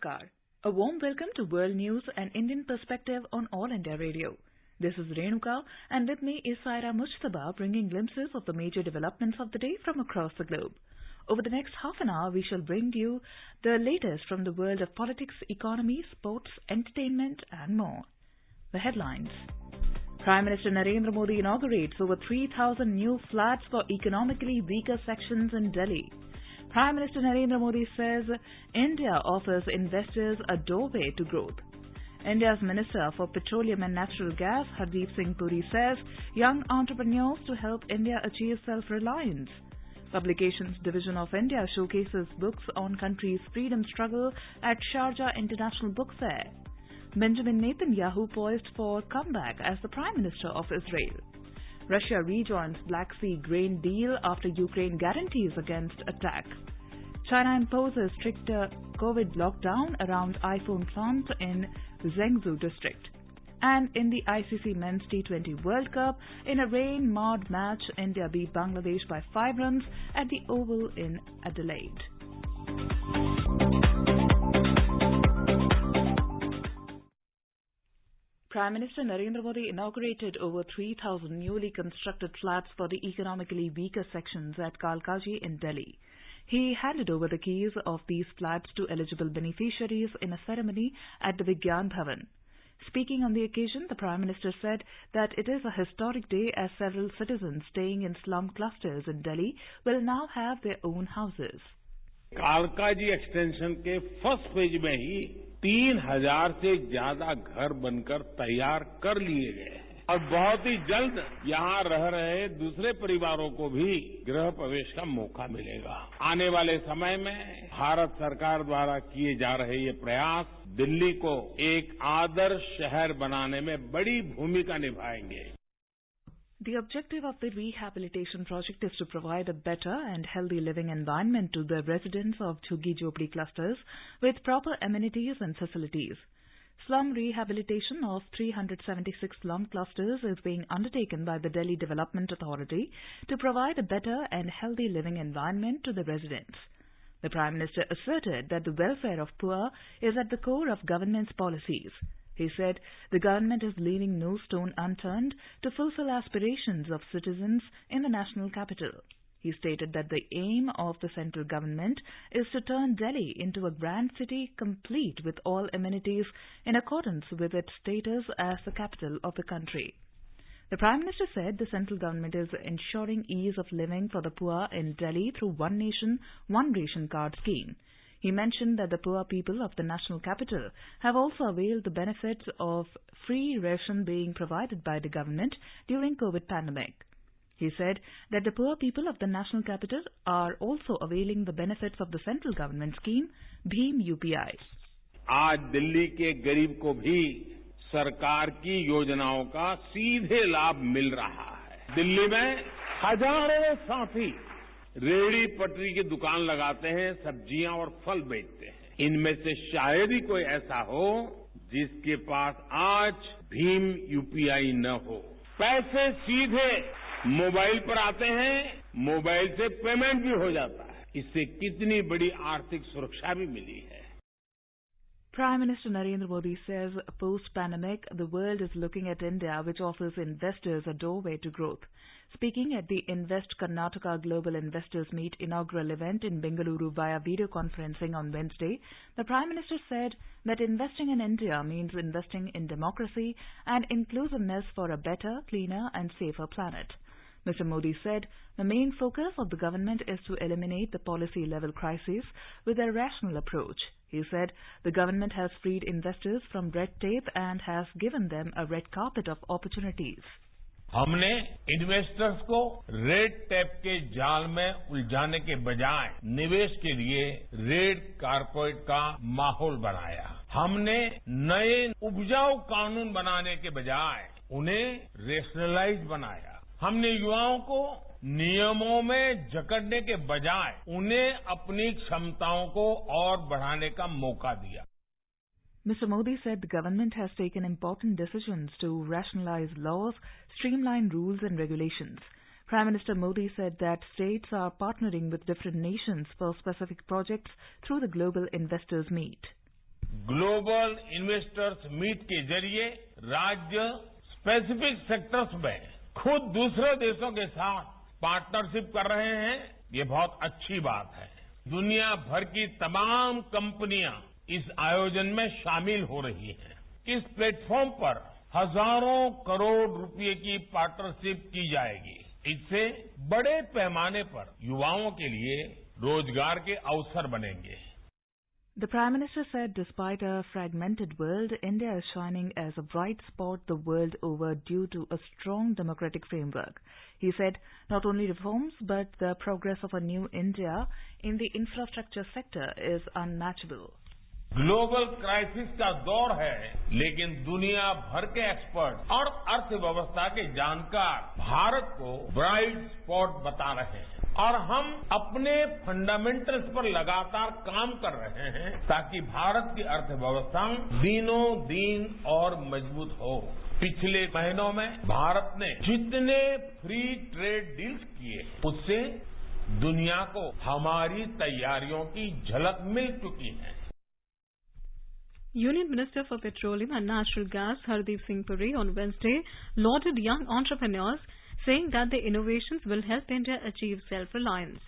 Namaskar. A warm welcome to World News and Indian Perspective on All India Radio. This is Renuka, and with me is Saira Mujtaba, bringing glimpses of the major developments of the day from across the globe. Over the next half an hour, we shall bring you the latest from the world of politics, economy, sports, entertainment, and more. The headlines. Prime Minister Narendra Modi inaugurates over 3,000 new flats for economically weaker sections in Delhi. Prime Minister Narendra Modi says India offers investors a doorway to growth. India's Minister for Petroleum and Natural Gas, Hardeep Singh Puri, says young entrepreneurs to help India achieve self-reliance. Publications Division of India showcases books on country's freedom struggle at Sharjah International Book Fair. Benjamin Netanyahu poised for comeback as the Prime Minister of Israel. Russia rejoins Black Sea grain deal after Ukraine guarantees against attack. China imposes stricter COVID lockdown around iPhone plant in Zhengzhou district. And in the ICC Men's T20 World Cup, in a rain-marred match, India beat Bangladesh by 5 runs at the Oval in Adelaide. Prime Minister Narendra Modi inaugurated over 3,000 newly constructed flats for the economically weaker sections at Kalkaji in Delhi. He handed over the keys of these flats to eligible beneficiaries in a ceremony at the Vigyan Bhavan. Speaking on the occasion, the Prime Minister said that it is a historic day as several citizens staying in slum clusters in Delhi will now have their own houses. Kalkaji extension के first phase में ही 3,000 से ज्यादा घर बनकर तैयार कर लिए गए हैं और बहुत ही जल्द यहाँ रह रहे दूसरे परिवारों को भी गृह प्रवेश का मौका मिलेगा। आने वाले समय में भारत सरकार द्वारा किए जा रहे ये प्रयास दिल्ली को एक आदर्श शहर बनाने में बड़ी भूमिका निभाएंगे। The objective of the rehabilitation project is to provide a better and healthy living environment to the residents of Jhuggi-Jhopdi clusters with proper amenities and facilities. Slum rehabilitation of 376 slum clusters is being undertaken by the Delhi Development Authority to provide a better and healthy living environment to the residents. The Prime Minister asserted that the welfare of poor is at the core of government's policies. He said the government is leaving no stone unturned to fulfill aspirations of citizens in the national capital. He stated that the aim of the central government is to turn Delhi into a grand city complete with all amenities in accordance with its status as the capital of the country. The Prime Minister said the central government is ensuring ease of living for the poor in Delhi through One Nation, One Ration Card scheme. He mentioned that the poor people of the national capital have also availed the benefits of free ration being provided by the government during COVID pandemic. He said that the poor people of the national capital are also availing the benefits of the central government scheme, Bhim UPI. आज दिल्ली के गरीब को भी सरकार की योजनाओं का सीधे लाभ मिल रहा है। दिल्ली में हजारों साथी रेहड़ी पटरी की दुकान लगाते हैं, सब्जियां और फल बेचते हैं। इनमें से शायद ही कोई ऐसा हो जिसके पास आज भीम यूपीआई न हो। पैसे सीधे मोबाइल पर आते हैं, मोबाइल से पेमेंट भी हो जाता है। इससे कितनी बड़ी आर्थिक सुरक्षा भी मिली है। Prime Minister Narendra Modi says post-pandemic, the world is looking at India, which offers investors a doorway to growth. Speaking at the Invest Karnataka Global Investors Meet inaugural event in Bengaluru via video conferencing on Wednesday, the Prime Minister said that investing in India means investing in democracy and inclusiveness for a better, cleaner and safer planet. Mr. Modi said the main focus of the government is to eliminate the policy-level crises with a rational approach. He said the government has freed investors from red tape and has given them a red carpet of opportunities. हमने investors को red tape के जाल में उलझाने के बजाय निवेश के लिए रेड कारपेट का माहौल बनाया। हमने नए उपजाऊ कानून बनाने के बजाय उन्हें रेशनलाइज बनाया। हमने युवाओं को नियमों में जकड़ने के बजाय उन्हें अपनी क्षमताओं को और बढ़ाने का मौका दिया। Mr. Modi said the government has taken important decisions to rationalize laws, streamline rules and regulations. Prime Minister Modi said that states are partnering with different nations for specific projects through the Global Investors Meet. Global investors meet के जरिए राज्य specific sectors में खुद दूसरे देशों के साथ partnership कर रहे हैं, ये बहुत अच्छी बात है। दुनिया भर की तमाम कंपनियां इस आयोजन में शामिल हो रही हैं। इस प्लेटफॉर्म पर हजारों करोड़ रुपए की पार्टनरशिप की जाएगी। इससे बड़े पैमाने पर युवाओं के लिए रोजगार के अवसर बनेंगे। The Prime Minister said despite a fragmented world, India is shining as a bright spot the world over due to a strong democratic framework. He said not only reforms but the progress of a new India in the infrastructure sector is unmatchable. Global crisis का दौर है, लेकिन दुनिया भर के expert और अर्थव्यवस्था के जानकार भारत को ब्राइट स्पॉट बता रहे हैं और हम अपने फंडामेंटल्स पर लगातार काम कर रहे हैं ताकि भारत की अर्थव्यवस्था दिनों दिन और मजबूत हो। पिछले महीनों में भारत ने जितने फ्री ट्रेड डील्स किए उससे दुनिया को हमारी तैयारियों की झलक मिल चुकी है। Union Minister for Petroleum and Natural Gas Hardeep Singh Puri on Wednesday lauded young entrepreneurs, saying that their innovations will help India achieve self-reliance.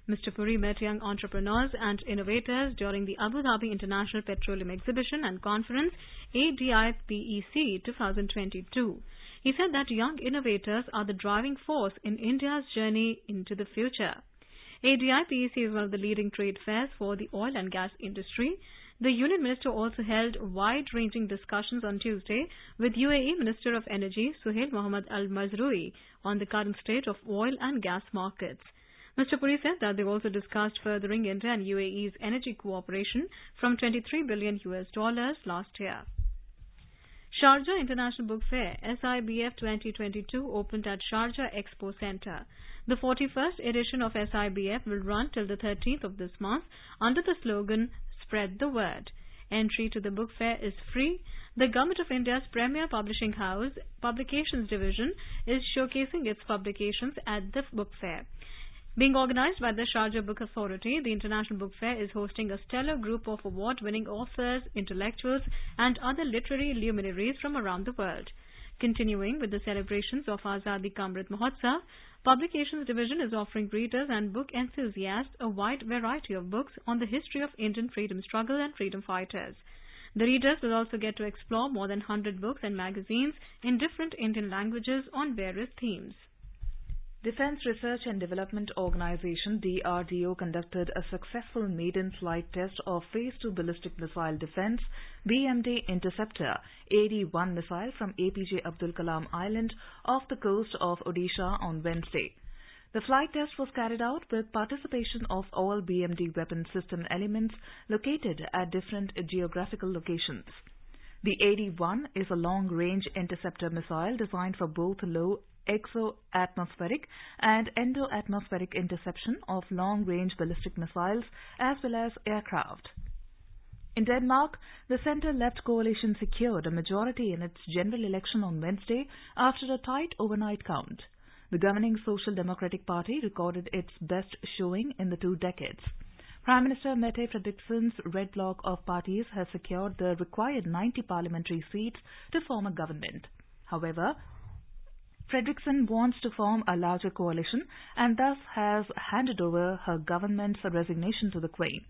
Mr. Puri met young entrepreneurs and innovators during the Abu Dhabi International Petroleum Exhibition and Conference ADI-PEC 2022. He said that young innovators are the driving force in India's journey into the future. ADI-PEC is one of the leading trade fairs for the oil and gas industry. The Union Minister also held wide-ranging discussions on Tuesday with UAE Minister of Energy Suhail Mohammed Al-Mazroui on the current state of oil and gas markets. Mr. Puri said that they also discussed furthering India and UAE's energy cooperation from $23 billion last year. Sharjah International Book Fair SIBF 2022 opened at Sharjah Expo Centre. The 41st edition of SIBF will run till the 13th of this month under the slogan Spread the Word. Entry to the book fair is free. The Government of India's premier publishing house, Publications Division, is showcasing its publications at the book fair. Being organized by the Sharjah Book Authority, the International Book Fair is hosting a stellar group of award-winning authors, intellectuals, and other literary luminaries from around the world. Continuing with the celebrations of Azadi Ka Amrit Mahotsav, Publications Division is offering readers and book enthusiasts a wide variety of books on the history of Indian freedom struggle and freedom fighters. The readers will also get to explore more than 100 books and magazines in different Indian languages on various themes. Defense Research and Development Organization DRDO conducted a successful maiden flight test of Phase 2 Ballistic Missile Defense BMD Interceptor AD-1 missile from APJ Abdul Kalam Island off the coast of Odisha on Wednesday. The flight test was carried out with participation of all BMD weapon system elements located at different geographical locations. The AD-1 is a long-range interceptor missile designed for both low exo-atmospheric and endo-atmospheric interception of long-range ballistic missiles as well as aircraft. In Denmark, the centre-left coalition secured a majority in its general election on Wednesday after a tight overnight count. The governing Social Democratic Party recorded its best showing in the 2 decades. Prime Minister Mette Fredriksen's red bloc of parties has secured the required 90 parliamentary seats to form a government. However, Fredriksen wants to form a larger coalition and thus has handed over her government's resignation to the Queen.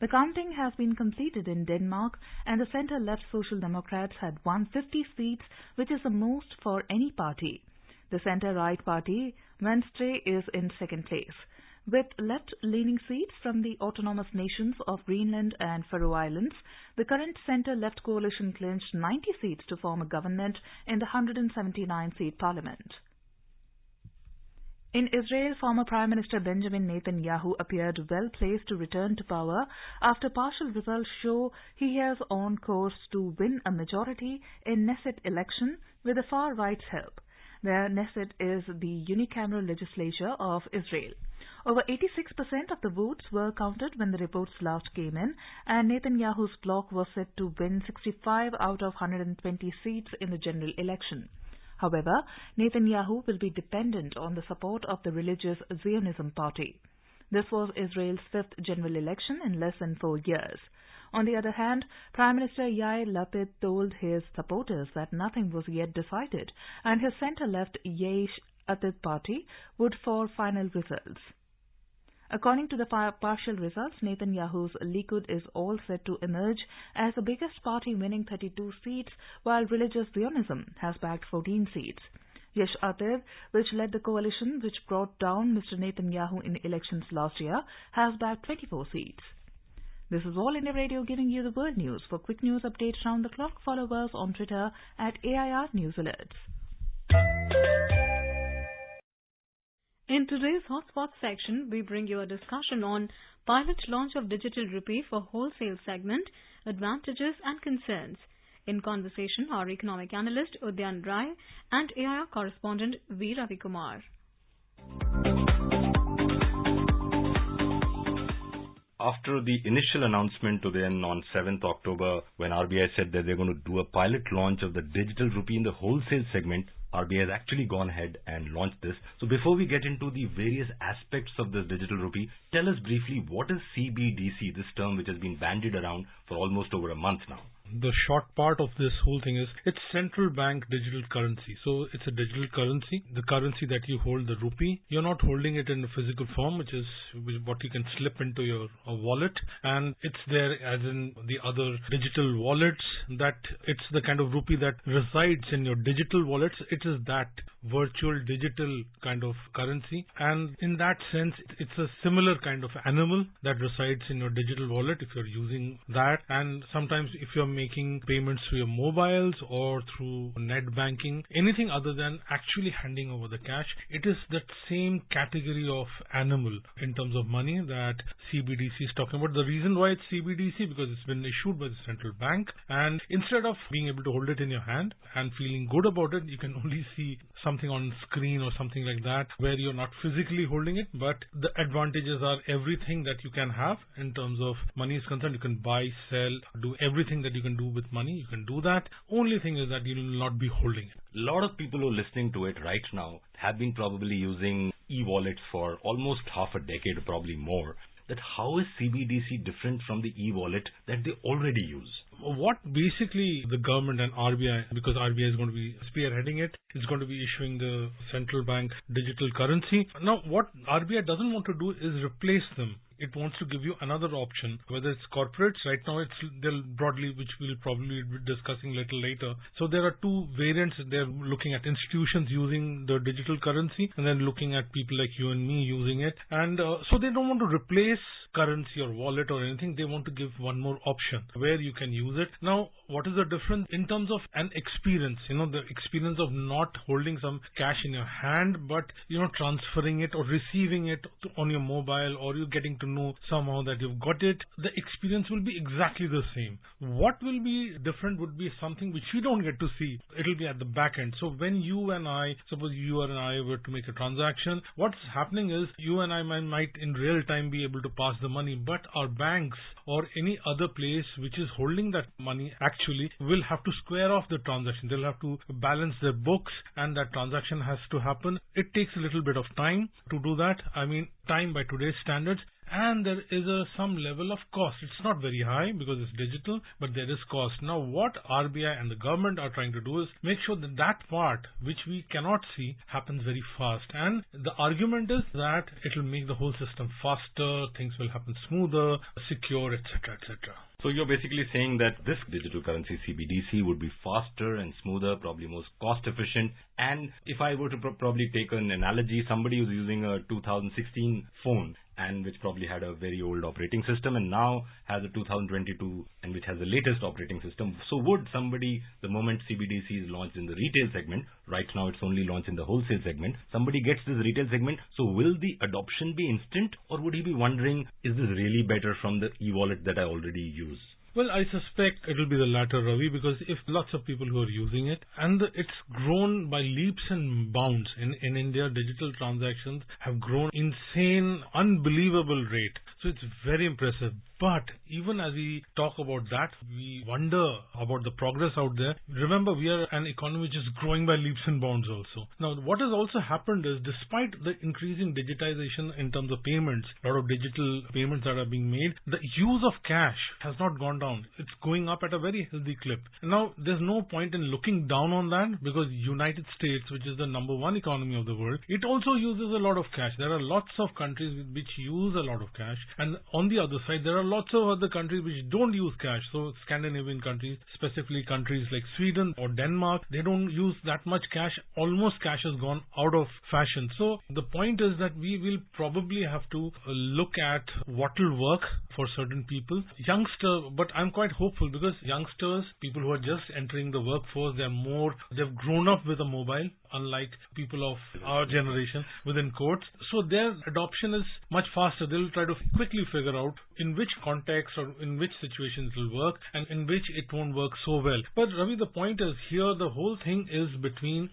The counting has been completed in Denmark and the centre-left Social Democrats had won 50 seats, which is the most for any party. The centre-right party, Venstre, is in second place. With left-leaning seats from the autonomous nations of Greenland and Faroe Islands, the current centre-left coalition clinched 90 seats to form a government in the 179-seat parliament. In Israel, former Prime Minister Benjamin Netanyahu appeared well-placed to return to power after partial results show he is on course to win a majority in Knesset election with the far-right's help. The Knesset is the unicameral legislature of Israel. Over 86% of the votes were counted when the reports last came in, and Netanyahu's bloc was set to win 65 out of 120 seats in the general election. However, Netanyahu will be dependent on the support of the religious Zionism party. This was Israel's fifth general election in less than 4 years. On the other hand, Prime Minister Yair Lapid told his supporters that nothing was yet decided and his centre-left Yesh Atid party would for final results. According to the partial results, Netanyahu's Likud is all set to emerge as the biggest party, winning 32 seats, while religious Zionism has bagged 14 seats. Yesh Atid, which led the coalition which brought down Mr. Netanyahu in elections last year, has bagged 24 seats. This is All India Radio giving you the world news. For quick news updates round the clock, follow us on Twitter at AIR News Alerts. In today's Hotspot section, we bring you a discussion on pilot launch of Digital Rupee for wholesale segment, advantages and concerns. In conversation are economic analyst Udyan Rai and AIR correspondent V. Ravi Kumar. After the initial announcement today on 7th October, when RBI said that they're going to do a pilot launch of the Digital Rupee in the wholesale segment, RBI has actually gone ahead and launched this. So before we get into the various aspects of this Digital Rupee, tell us briefly what is CBDC, this term which has been bandied around for almost over a month now. The short part of this whole thing is it's central bank digital currency. So it's a digital currency. The currency that you hold, the rupee, you're not holding it in a physical form, which is what you can slip into your wallet. And it's there as in the other digital wallets, that it's the kind of rupee that resides in your digital wallets. It is that virtual digital kind of currency. And in that sense, it's a similar kind of animal that resides in your digital wallet if you're using that. And sometimes if you're making payments through your mobiles or through net banking, anything other than actually handing over the cash, it is that same category of animal in terms of money that CBDC is talking about. The reason why it's CBDC, because it's been issued by the central bank, and instead of being able to hold it in your hand and feeling good about it, you can only see something on screen or something like that where you're not physically holding it. But the advantages are everything that you can have in terms of money is concerned. You can buy, sell, do everything that you can do with money. You can do that. Only thing is that you will not be holding it. A lot of people who are listening to it right now have been probably using e-wallets for almost half a decade or probably more. That how is CBDC different from the e-wallet that they already use? What basically the government and RBI, because RBI is going to be spearheading it, is going to be issuing the central bank digital currency. Now, what RBI doesn't want to do is replace them. It wants to give you another option, whether it's corporates. Right now, they'll broadly, which we'll probably be discussing a little later. So there are two variants. They're looking at institutions using the digital currency and then looking at people like you and me using it. And so they don't want to replace currency or wallet or anything. They want to give one more option where you can use it. Now, what is the difference in terms of an experience? The experience of not holding some cash in your hand, but transferring it or receiving it on your mobile, or you getting to know somehow that you've got it. The experience will be exactly the same. What will be different would be something which we don't get to see. It'll be at the back end. So when you and I, suppose you and I were to make a transaction, what's happening is you and I might in real time be able to pass the money, but our banks or any other place which is holding that money actually will have to square off the transaction. They'll have to balance their books, and that transaction has to happen. It takes a little bit of time to do that. I mean, time by today's standards. And there is some level of cost. It's not very high because it's digital, but there is cost. Now, what RBI and the government are trying to do is make sure that that part, which we cannot see, happens very fast. And the argument is that it will make the whole system faster, things will happen smoother, secure, etc., etc. So you're basically saying that this digital currency CBDC would be faster and smoother, probably most cost efficient. And if I were to probably take an analogy, somebody who's using a 2016 phone and which probably had a very old operating system and now has a 2022 and which has the latest operating system. So would somebody, the moment CBDC is launched in the retail segment, right now it's only launched in the wholesale segment, somebody gets this retail segment, so will the adoption be instant, or would he be wondering, is this really better from the e-wallet that I already use? Well, I suspect it will be the latter, Ravi, because if lots of people who are using it, and it's grown by leaps and bounds. In India, digital transactions have grown insane, unbelievable rate. So it's very impressive. But even as we talk about that, we wonder about the progress out there. Remember, we are an economy which is growing by leaps and bounds also. Now, what has also happened is, despite the increasing digitization in terms of payments, a lot of digital payments that are being made, the use of cash has not gone down. It's going up at a very healthy clip. Now, there's no point in looking down on that, because United States, which is the number one economy of the world, it also uses a lot of cash. There are lots of countries which use a lot of cash, and on the other side, there are lots of other countries which don't use cash. So Scandinavian countries, specifically countries like Sweden or Denmark, they don't use that much cash. Almost cash has gone out of fashion. So the point is that we will probably have to look at what will work for certain people. But I'm quite hopeful, because youngsters, people who are just entering the workforce, they've grown up with a mobile, unlike people of our generation, within quotes. So their adoption is much faster. They'll try to quickly figure out in which context or in which situations it will work and in which it won't work so well. But Ravi, the point is here, the whole thing is between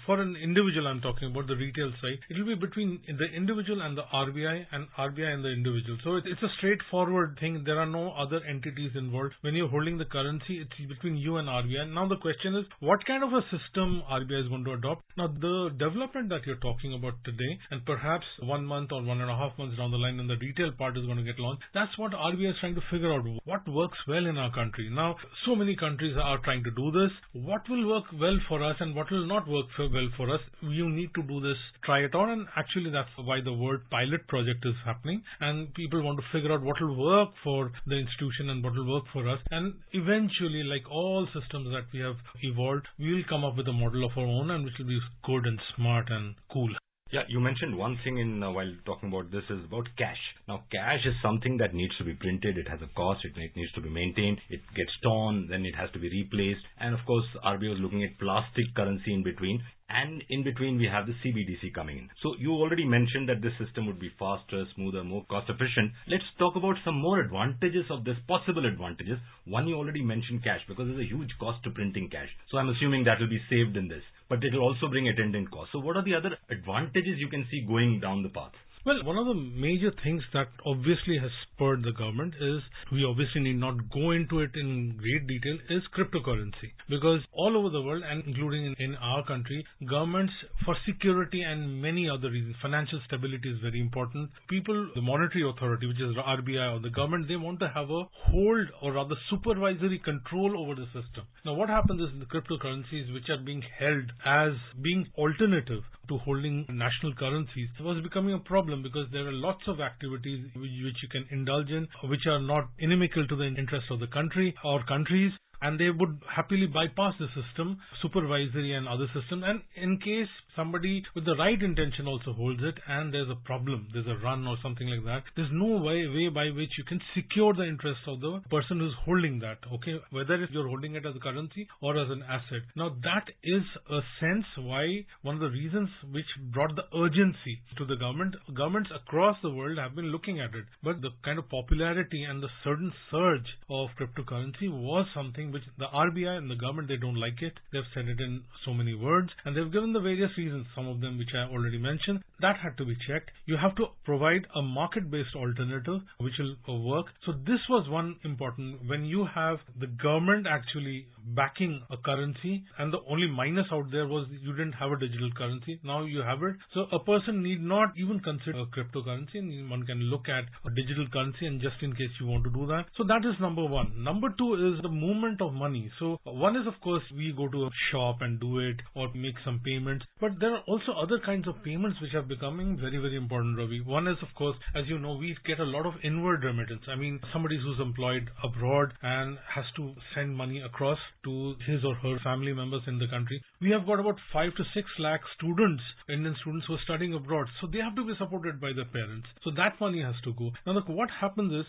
for an individual, I'm talking about the retail side, it will be between the individual and the RBI, and RBI and the individual. So it's a straightforward thing. There are no other entities involved. When you're holding the currency, it's between you and RBI. Now the question is, what kind of a system RBI is going to adopt? Now the development that you're talking about today, and perhaps 1 month or 1.5 months down the line when the retail part is going to get launched, that's what RBI is trying to figure out. What works well in our country? Now, so many countries are trying to do this. What will work well for us and what will not work well for us? You need to do this, try it out, and actually that's why the word pilot project is happening, and people want to figure out what will work for the institution and what will work for us. And eventually, like all systems that we have evolved, we will come up with a model of our own, and which will be good and smart and cool. Yeah, you mentioned one thing while talking about this is about cash. Now, cash is something that needs to be printed. It has a cost. It needs to be maintained. It gets torn. Then it has to be replaced. And of course, RBI was looking at plastic currency in between. And in between, we have the CBDC coming in. So you already mentioned that this system would be faster, smoother, more cost efficient. Let's talk about some more advantages of this, possible advantages. One, you already mentioned cash, because there's a huge cost to printing cash. So I'm assuming that will be saved in this. But it will also bring attendant costs. So what are the other advantages you can see going down the path? Well, one of the major things that obviously has spurred the government is, we obviously need not go into it in great detail, is cryptocurrency. Because all over the world, and including in our country, governments, for security and many other reasons, financial stability is very important. People, the monetary authority, which is the RBI or the government, they want to have a hold or rather supervisory control over the system. Now what happens is, the cryptocurrencies which are being held as being alternative to holding national currencies was becoming a problem, because there are lots of activities which you can indulge in which are not inimical to the interest of the country or countries, and they would happily bypass the system, supervisory and other systems. And in case somebody with the right intention also holds it and there's a problem, there's a run or something like that, there's no way by which you can secure the interest of the person who's holding that, okay, whether if you're holding it as a currency or as an asset. Now that is a sense why one of the reasons which brought the urgency to the government. Governments across the world have been looking at it, but the kind of popularity and the sudden surge of cryptocurrency was something which the RBI and the government, they don't like it. They've said it in so many words, and they've given the various reasons, some of them which I already mentioned. That had to be checked. You have to provide a market-based alternative which will work. So this was one important, when you have the government actually backing a currency, and the only minus out there was you didn't have a digital currency. Now you have it. So a person need not even consider a cryptocurrency, and one can look at a digital currency, and just in case you want to do that. So that is number one. Number two is the movement of money. So one is, of course, we go to a shop and do it or make some payments, but there are also other kinds of payments which are becoming very, very important, Ravi. One is, of course, as you know, we get a lot of inward remittance. I mean, somebody who's employed abroad and has to send money across to his or her family members in the country. We have got about 5 to 6 lakh students, Indian students who are studying abroad. So they have to be supported by their parents. So that money has to go. Now, look, what happens is,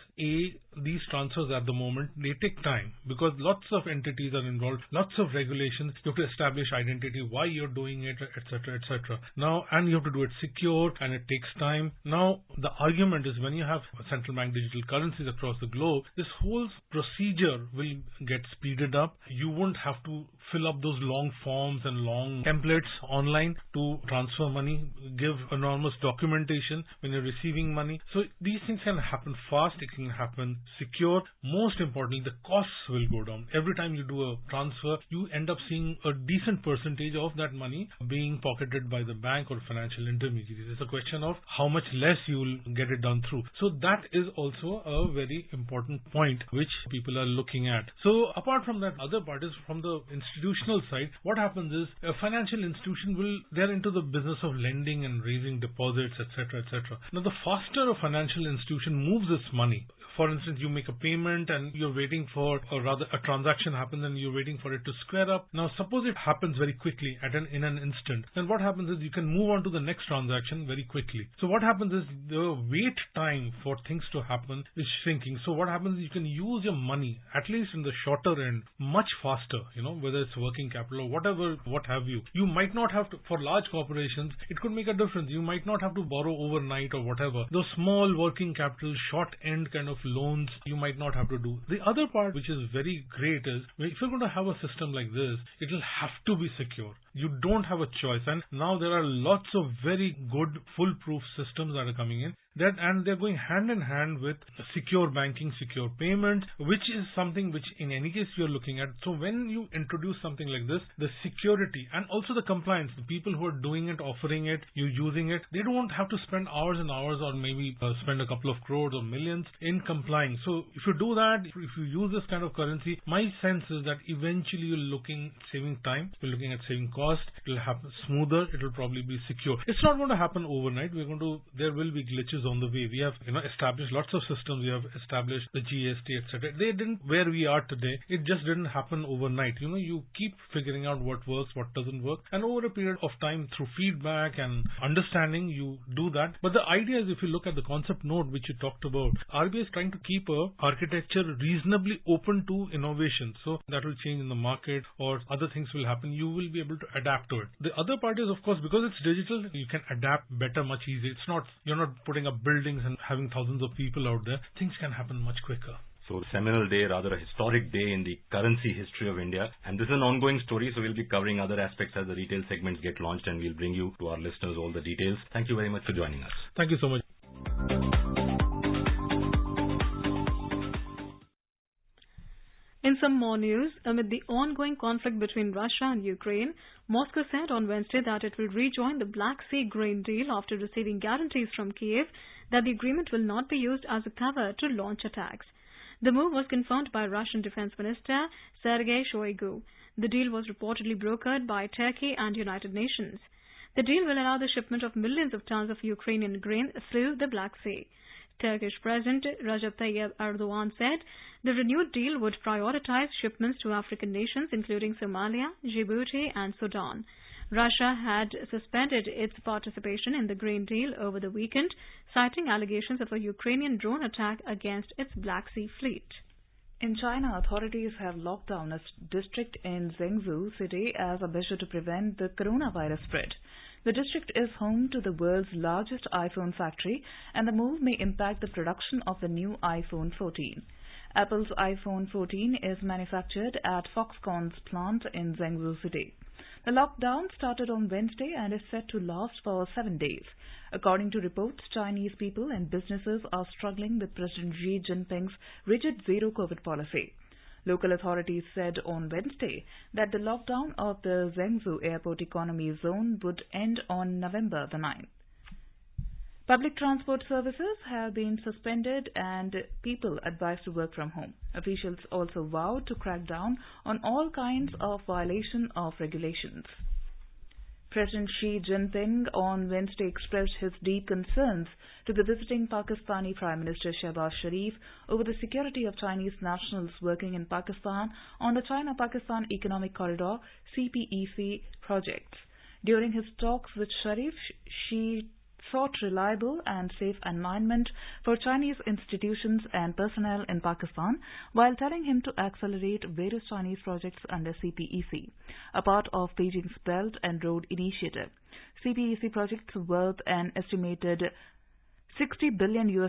these transfers at the moment, they take time, because lots lots of entities are involved, lots of regulations. You have to establish identity, why you're doing it, etc., etc. Now, and you have to do it secure, and it takes time. Now, the argument is when you have central bank digital currencies across the globe, this whole procedure will get speeded up. You won't have to fill up those long forms and long templates online to transfer money, give enormous documentation when you're receiving money. So these things can happen fast, it can happen secure. Most importantly, the costs will go down. Every time you do a transfer, you end up seeing a decent percentage of that money being pocketed by the bank or financial intermediaries. It's a question of how much less you will get it done through. So that is also a very important point which people are looking at. So apart from that, other part is from the institutional side. What happens is a financial institution they're into the business of lending and raising deposits, etc., etc. Now, the faster a financial institution moves its money, for instance, you make a payment and you're waiting for, or rather a transaction happens and you're waiting for it to square up. Now, suppose it happens very quickly in an instant. Then what happens is you can move on to the next transaction very quickly. So what happens is the wait time for things to happen is shrinking. So what happens is you can use your money, at least in the shorter end, much faster, whether it's working capital or whatever, what have you. You might not have to, for large corporations, it could make a difference. You might not have to borrow overnight or whatever. Those small working capital, short end kind of loans, you might not have to do. The other part which is very great is, if you're going to have a system like this, it will have to be secure. You don't have a choice. And now there are lots of very good foolproof systems that are coming in. And they're going hand in hand with secure banking, secure payments, which is something which in any case you're looking at. So when you introduce something like this, the security and also the compliance, the people who are doing it, offering it, you using it, they don't have to spend hours and hours or maybe spend a couple of crores or millions in complying. So if you do that, if you use this kind of currency, my sense is that eventually you're looking at saving time, you're looking at saving cost, it will happen smoother, it will probably be secure. It's not going to happen overnight. There will be glitches on the way. We have established lots of systems. We have established the GST, etc. They didn't where we are today. It just didn't happen overnight. You keep figuring out what works, what doesn't work, and over a period of time through feedback and understanding, you do that. But the idea is, if you look at the concept note which you talked about, RBI is trying to keep a architecture reasonably open to innovation. So that will change in the market or other things will happen. You will be able to adapt to it. The other part is, of course, because it's digital, you can adapt better, much easier. You're not putting up buildings and having thousands of people out there. Things can happen much quicker. So, seminal day, rather a historic day in the currency history of India. And this is an ongoing story, so we'll be covering other aspects as the retail segments get launched, and we'll bring you, to our listeners, all the details. Thank you very much for joining us. Thank you so much. In some more news, amid the ongoing conflict between Russia and Ukraine, Moscow said on Wednesday that it will rejoin the Black Sea grain deal after receiving guarantees from Kiev that the agreement will not be used as a cover to launch attacks. The move was confirmed by Russian Defense Minister Sergei Shoigu. The deal was reportedly brokered by Turkey and United Nations. The deal will allow the shipment of millions of tons of Ukrainian grain through the Black Sea. Turkish President Recep Tayyip Erdogan said the renewed deal would prioritize shipments to African nations including Somalia, Djibouti and Sudan. Russia had suspended its participation in the grain deal over the weekend, citing allegations of a Ukrainian drone attack against its Black Sea fleet. In China, authorities have locked down a district in Zhengzhou city as a measure to prevent the coronavirus spread. The district is home to the world's largest iPhone factory, and the move may impact the production of the new iPhone 14. Apple's iPhone 14 is manufactured at Foxconn's plant in Zhengzhou city. The lockdown started on Wednesday and is set to last for 7 days. According to reports, Chinese people and businesses are struggling with President Xi Jinping's rigid zero-COVID policy. Local authorities said on Wednesday that the lockdown of the Zhengzhou Airport Economy Zone would end on November the 9th. Public transport services have been suspended and people advised to work from home. Officials also vowed to crack down on all kinds of violation of regulations. President Xi Jinping on Wednesday expressed his deep concerns to the visiting Pakistani Prime Minister Shehbaz Sharif over the security of Chinese nationals working in Pakistan on the China-Pakistan Economic Corridor (CPEC) projects. During his talks with Sharif, Xi sought reliable and safe environment for Chinese institutions and personnel in Pakistan while telling him to accelerate various Chinese projects under CPEC, a part of Beijing's Belt and Road Initiative. CPEC projects worth an estimated $60 billion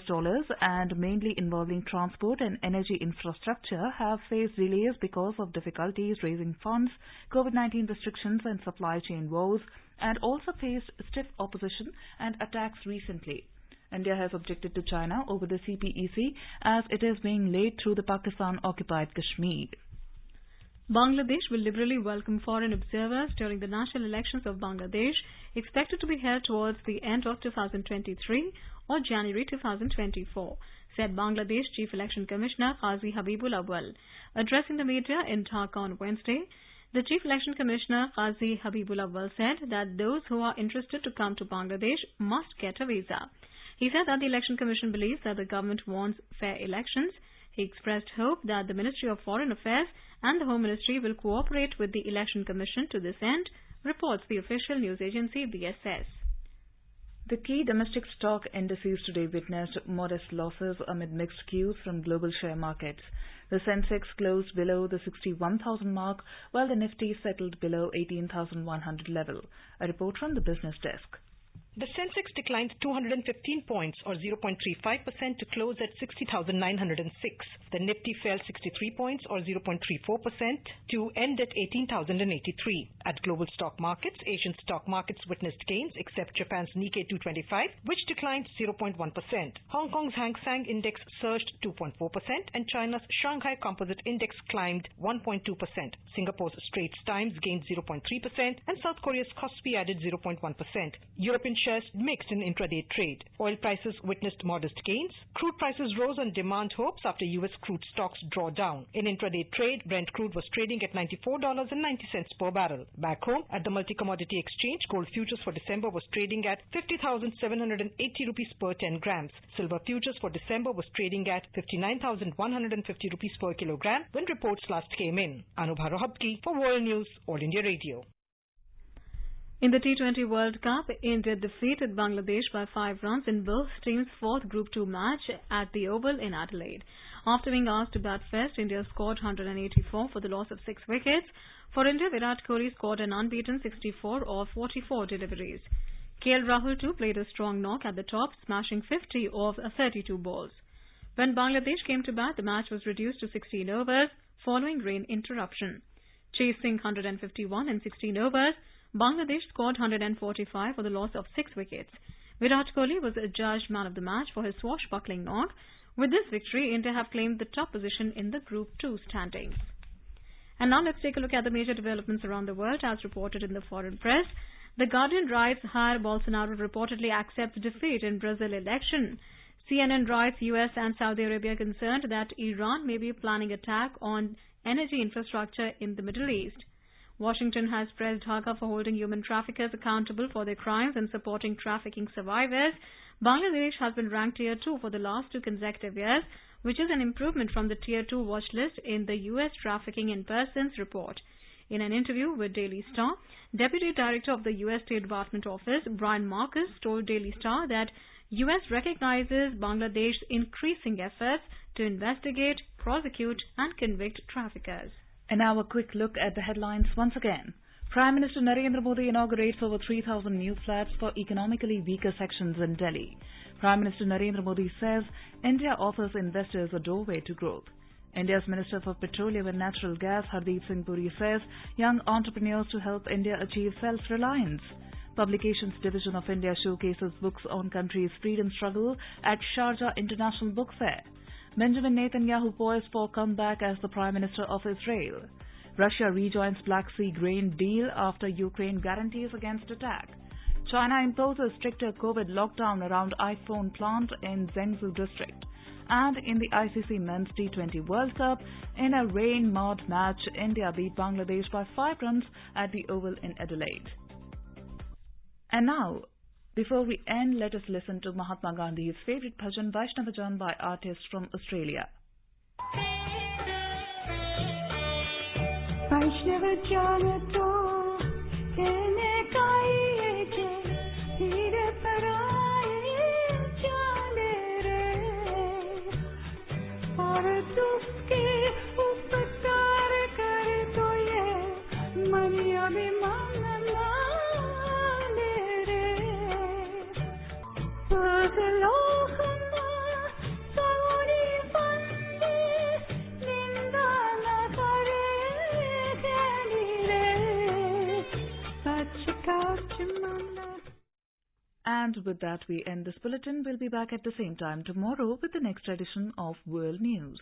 and mainly involving transport and energy infrastructure have faced delays because of difficulties raising funds, COVID-19 restrictions and supply chain woes, and also faced stiff opposition and attacks recently. India has objected to China over the CPEC as it is being laid through the Pakistan-occupied Kashmir. Bangladesh will liberally welcome foreign observers during the national elections of Bangladesh, expected to be held towards the end of 2023 or January 2024, said Bangladesh Chief Election Commissioner Qazi Habibul Awwal. Addressing the media in Dhaka on Wednesday, the Chief Election Commissioner Qazi Habibul Awwal said that those who are interested to come to Bangladesh must get a visa. He said that the Election Commission believes that the government wants fair elections. He expressed hope that the Ministry of Foreign Affairs and the Home Ministry will cooperate with the Election Commission to this end, reports the official news agency BSS. The key domestic stock indices today witnessed modest losses amid mixed cues from global share markets. The Sensex closed below the 61,000 mark, while the Nifty settled below 18,100 level. A report from the business desk. The Sensex declined 215 points or 0.35% to close at 60,906. The Nifty fell 63 points or 0.34% to end at 18,083. At global stock markets, Asian stock markets witnessed gains except Japan's Nikkei 225, which declined 0.1%. Hong Kong's Hang Seng Index surged 2.4% and China's Shanghai Composite Index climbed 1.2%. Singapore's Straits Times gained 0.3% and South Korea's Kospi added 0.1%. European shares mixed in intraday trade. Oil prices witnessed modest gains. Crude prices rose on demand hopes after U.S. crude stocks draw down. In intraday trade, Brent crude was trading at $94.90 per barrel. Back home, at the multi-commodity exchange, gold futures for December was trading at 50,780 rupees per 10 grams. Silver futures for December was trading at 59,150 rupees per kilogram when reports last came in. Anubha Rohabki for World News, All India Radio. In the T20 World Cup, India defeated Bangladesh by 5 runs in both teams' fourth Group 2 match at the Oval in Adelaide. After being asked to bat first, India scored 184 for the loss of 6 wickets. For India, Virat Kohli scored an unbeaten 64 off 44 deliveries. KL Rahul too played a strong knock at the top, smashing 50 off 32 balls. When Bangladesh came to bat, the match was reduced to 16 overs following rain interruption. Chasing 151 in 16 overs, Bangladesh scored 145 for the loss of 6 wickets. Virat Kohli was adjudged man of the match for his swashbuckling knock. With this victory, India have claimed the top position in the Group 2 standings. And now let's take a look at the major developments around the world as reported in the foreign press. The Guardian writes Jair Bolsonaro reportedly accepts defeat in Brazil election. CNN writes US and Saudi Arabia concerned that Iran may be planning attack on energy infrastructure in the Middle East. Washington has praised Dhaka for holding human traffickers accountable for their crimes and supporting trafficking survivors. Bangladesh has been ranked Tier 2 for the last 2 consecutive years, which is an improvement from the Tier 2 watch list in the U.S. Trafficking in Persons report. In an interview with Daily Star, Deputy Director of the U.S. State Department Office, Brian Marcus, told Daily Star that U.S. recognizes Bangladesh's increasing efforts to investigate, prosecute and convict traffickers. And now a quick look at the headlines once again. Prime Minister Narendra Modi inaugurates over 3,000 new flats for economically weaker sections in Delhi. Prime Minister Narendra Modi says India offers investors a doorway to growth. India's Minister for Petroleum and Natural Gas, Hardeep Singh Puri, says young entrepreneurs to help India achieve self-reliance. Publications Division of India showcases books on country's freedom struggle at Sharjah International Book Fair. Benjamin Netanyahu poised for comeback as the Prime Minister of Israel. Russia rejoins Black Sea grain deal after Ukraine guarantees against attack. China imposes stricter COVID lockdown around iPhone plant in Zhengzhou district. And in the ICC Men's T20 World Cup, in a rain-mud match, India beat Bangladesh by 5 runs at the Oval in Adelaide. And now, before we end, let us listen to Mahatma Gandhi's favorite bhajan, Vaishnava Jan, by artists from Australia. Vaishnava Jan to kehne ka ye je, dheere para And with that, we end this bulletin. We'll be back at the same time tomorrow with the next edition of World News.